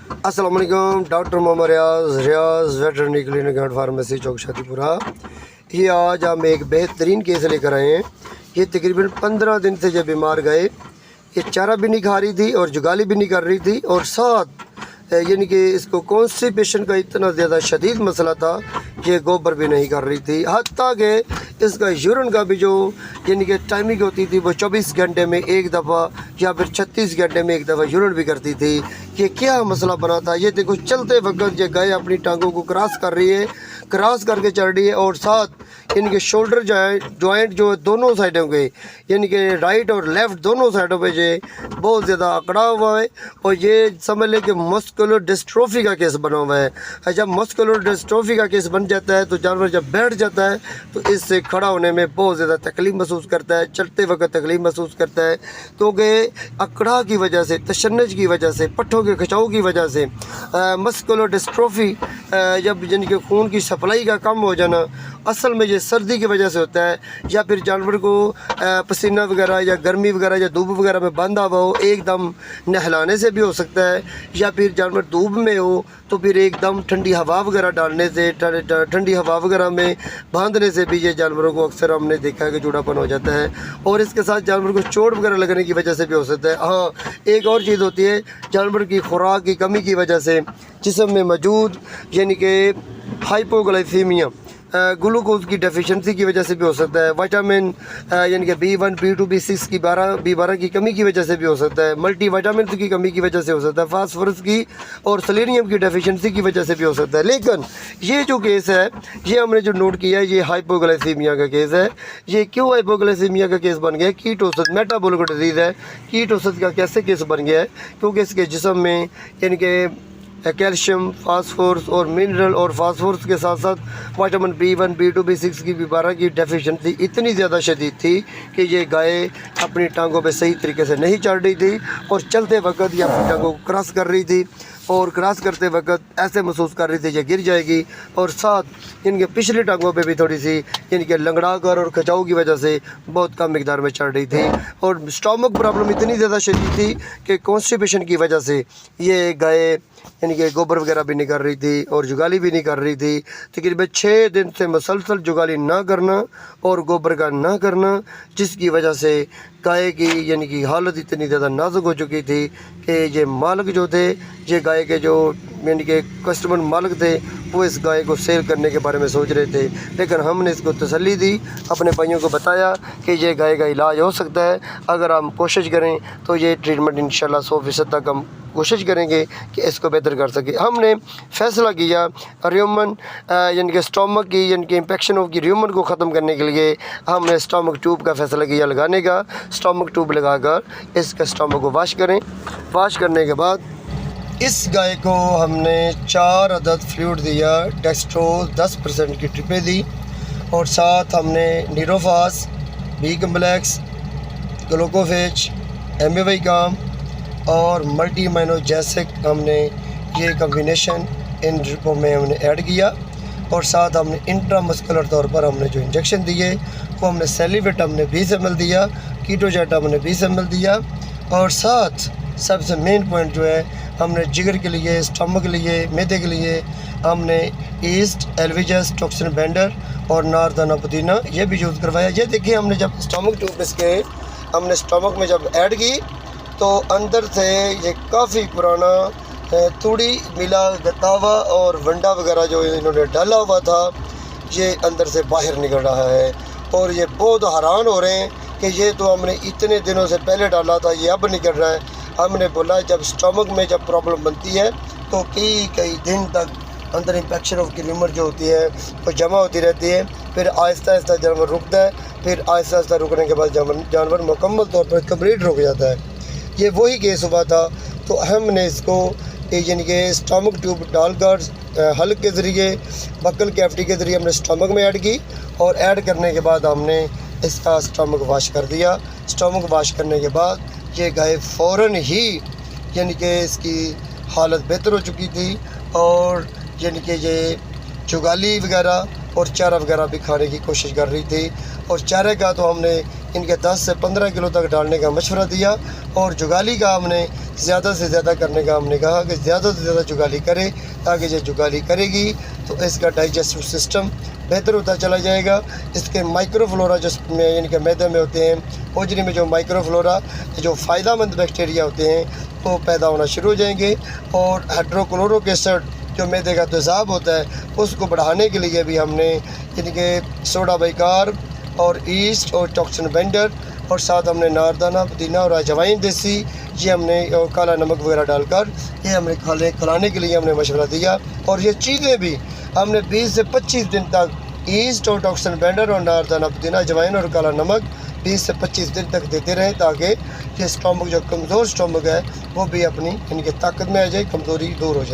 अस्सलाम वालेकुम। Doctor Mohammad Riyaz veterinary clinic and pharmacy Chowk Shadipura. ये आज हम एक बेहतरीन केस लेकर आए हैं। ये तकरीबन 15 दिन से जब बीमार गए, ये चारा भी नहीं खा रही थी और जुगाली भी नहीं कर रही थी, और साथ यानी कि इसको कॉन्स्टिपेशन का इतना ज़्यादा शदीद मसला था, ये गोबर भी नहीं कर रही थी। हत्ता कि इसका यूरिन का भी जो यानी कि टाइमिंग होती थी वो 24 घंटे में एक दफ़ा या फिर 36 घंटे में एक दफ़ा यूरिन भी करती थी। ये क्या मसला बना था? ये देखो चलते वक्त ये गाय अपनी टांगों को क्रॉस कर रही है, क्रॉस करके चल रही है, और साथ यानी कि शोल्डर जॉइंट जो दोनों साइडों के यानी कि राइट और लेफ़्ट दोनों साइडों पे ये बहुत ज़्यादा अकड़ा हुआ है, और ये समझ लें कि मस्कुलर डिस्ट्रोफी का केस बना हुआ है। जब मस्कुलर डिस्ट्रोफी का केस बन जाता है तो जानवर जब बैठ जाता है तो इससे खड़ा होने में बहुत ज़्यादा तकलीफ़ महसूस करता है, चलते वक्त तकलीफ़ महसूस करता है, क्योंकि अकड़ा की वजह से, तशन्नुज की वजह से, पट्ठों के खिंचाव की वजह से मस्कुलर डिस्ट्रोफी जब यानी कि खून की सप्लाई का कम हो जाना, असल में ये सर्दी की वजह से होता है, या फिर जानवर को पसीना वगैरह या गर्मी वगैरह या धूप वगैरह में बंधा हुआ हो एकदम नहलाने से भी हो सकता है, या फिर जानवर धूप में हो तो फिर एकदम ठंडी हवा वगैरह डालने से, ठंडी हवा वगैरह में बांधने से भी ये जानवरों को अक्सर हमने देखा है कि जूड़ापन हो जाता है, और इसके साथ जानवर को चोट वगैरह लगने की वजह से भी हो सकता है। हाँ, एक और चीज़ होती है, जानवर की खुराक की कमी की वजह से जिस्म में मौजूद यानी कि हाइपोग्लाइसीमिया, ग्लूकोज की डेफिशिएंसी की वजह से भी हो सकता है, विटामिन यानी कि B1, B2, B6 की B12 की कमी की वजह से भी हो सकता है, मल्टी विटामिन की कमी की वजह से हो सकता है, फास्फोरस की और सेलेनियम की डेफिशिएंसी की वजह से भी हो सकता है। लेकिन ये जो केस है, ये हमने जो नोट किया है, ये हाइपोग्लाइसीमिया का केस है। ये क्यों हाइपोग्लाइसीमिया का केस बन गया है? कीटोसिस मेटाबॉलिक डिजीज़ है। कीटोसिस का कैसे केस बन गया है? क्योंकि इसके जिस्म में यानी कि कैल्शियम, फास्फोरस और मिनरल और फास्फोरस के साथ साथ विटामिन B1, B2, B6 की B12 की डेफिशिएंसी इतनी ज़्यादा शदीद थी कि ये गाय अपनी टांगों पे सही तरीके से नहीं चढ़ रही थी, और चलते वक्त ये अपनी टांगों को क्रॉस कर रही थी, और क्रॉस करते वक्त ऐसे महसूस कर रही थी ये गिर जाएगी, और साथ इनके पिछली टांगों पे भी थोड़ी सी यानी कि लंगड़ा कर और खिंचाव की वजह से बहुत कम मिकदार में चढ़ रही थी, और स्टोमक प्रॉब्लम इतनी ज़्यादा शदीद थी कि कॉन्स्टिपेशन की वजह से ये गाय यानी कि गोबर वगैरह भी नहीं कर रही थी और जुगाली भी नहीं कर रही थी। तकरीबन 6 दिन से मुसलसल जुगाली ना करना और गोबर का ना करना, जिसकी वजह से गाय की यानी कि हालत इतनी ज़्यादा नाजुक हो चुकी थी कि ये मालिक जो थे, ये गाय के जो यानी कि कस्टमर मालिक थे, वो इस गाय को सेल करने के बारे में सोच रहे थे। लेकिन हमने इसको तसल्ली दी, अपने भाइयों को बताया कि ये गाय का इलाज हो सकता है, अगर हम कोशिश करें तो ये ट्रीटमेंट इंशाल्लाह 100% तक हम कोशिश करेंगे कि इसको बेहतर कर सके। हमने फ़ैसला किया र्यूमन यानी कि स्टोमक की यानी कि इन्फेक्शन ऑफ की र्यूमन को ख़त्म करने के लिए हमने स्टोमक ट्यूब का फ़ैसला किया लगाने का। स्टोमक ट्यूब लगाकर इसका स्टोमक को वाश करें। वाश करने के बाद इस गाय को हमने 4 अदद फ्लूइड दिया, डेक्स्ट्रोज 10% की ट्रिपें दी, और साथ हमने नीरोफास, बी कम्प्लेक्स, ग्लूकोफेज, एमिवाइकाम और मल्टी माइनोजेसिक हमने ये कम्बिनेशन इन ड्रिपों में हमने ऐड किया, और साथ हमने इंट्रामस्कुलर तौर पर हमने जो इंजेक्शन दिए वो हमने सेलिवेट हमने 20 ml दिया, कीटोजेट हमने 20 ml दिया, और साथ सबसे मेन पॉइंट जो है हमने जिगर के लिए, स्टमक के लिए, मैदे के लिए हमने ईस्ट, एल्विजस, टॉक्सिन बेंडर और नारदाना पुदीना ये भी यूज़ करवाया। ये देखिए, हमने जब स्टमक ट्यूब इसके हमने स्टमक में जब ऐड की तो अंदर से ये काफ़ी पुराना तूड़ी मिला गतावा और वंडा वगैरह जो इन्होंने डाला हुआ था, ये अंदर से बाहर निकल रहा है, और ये बहुत हैरान हो रहे हैं कि ये तो हमने इतने दिनों से पहले डाला था, ये अब निकल रहा है। हमने बोला जब स्टमक में जब प्रॉब्लम बनती है तो कई दिन तक अंदर इन्फेक्शन ऑफ की र्यूमर जो होती है वो जमा होती रहती है, फिर आहिस्ता आहिस्ता जानवर रुकता है, फिर आहिस्ता आहिस्ता रुकने के बाद जानवर मुकम्मल तौर पर कंप्लीट रुक जाता है। ये वही केस हुआ था। तो हमने इसको यानी कि स्टमक ट्यूब डालकर हल्क के ज़रिए, बक्कल कैविटी के ज़रिए हमने स्टमक में ऐड की, और ऐड करने के बाद हमने इसका स्टमक वाश कर दिया। स्टमक वाश करने के बाद ये गाय फ़ौरन ही यानी कि इसकी हालत बेहतर हो चुकी थी, और यानी कि ये जुगाली वगैरह और चारा वगैरह भी खाने की कोशिश कर रही थी। और चारे का तो हमने इनके 10 से 15 किलो तक डालने का मशवरा दिया। और जुगाली का हमने ज़्यादा से ज़्यादा करने का हमने कहा कि ज़्यादा से ज़्यादा जुगाली करे, ताकि जब जुगाली करेगी तो इसका डाइजेस्टिव सिस्टम बेहतर होता चला जाएगा। इसके माइक्रोफ्लोरा जिसमें यानी कि मैदे में होते हैं, ओजरी में जो माइक्रोफ्लोरा जो फ़ायदेमंद बैक्टीरिया होते हैं वो पैदा होना शुरू हो जाएंगे। और हाइड्रोक्लोरिक एसिड जो मैदे का तेज़ाब होता है उसको बढ़ाने के लिए भी हमने यानी कि सोडा बाइकार्ब और ईस्ट और टॉक्सिन बेंडर और साथ हमने नारदाना, पुदीना और अजवाइन देसी ये हमने और काला नमक वगैरह डालकर ये हमने खिलाने के लिए हमने मशवरा दिया। और ये चीज़ें भी हमने 20 से 25 दिन तक ईस्ट और टॉक्सिन बेंडर और नारदाना, पुदीना, अजवाइन और काला नमक 20 से 25 दिन तक देते रहें, ताकि ये स्टोमक जो कमज़ोर स्टोमक है वो भी अपनी इनकी ताकत में आ जाए, कमज़ोरी दूर हो जाए।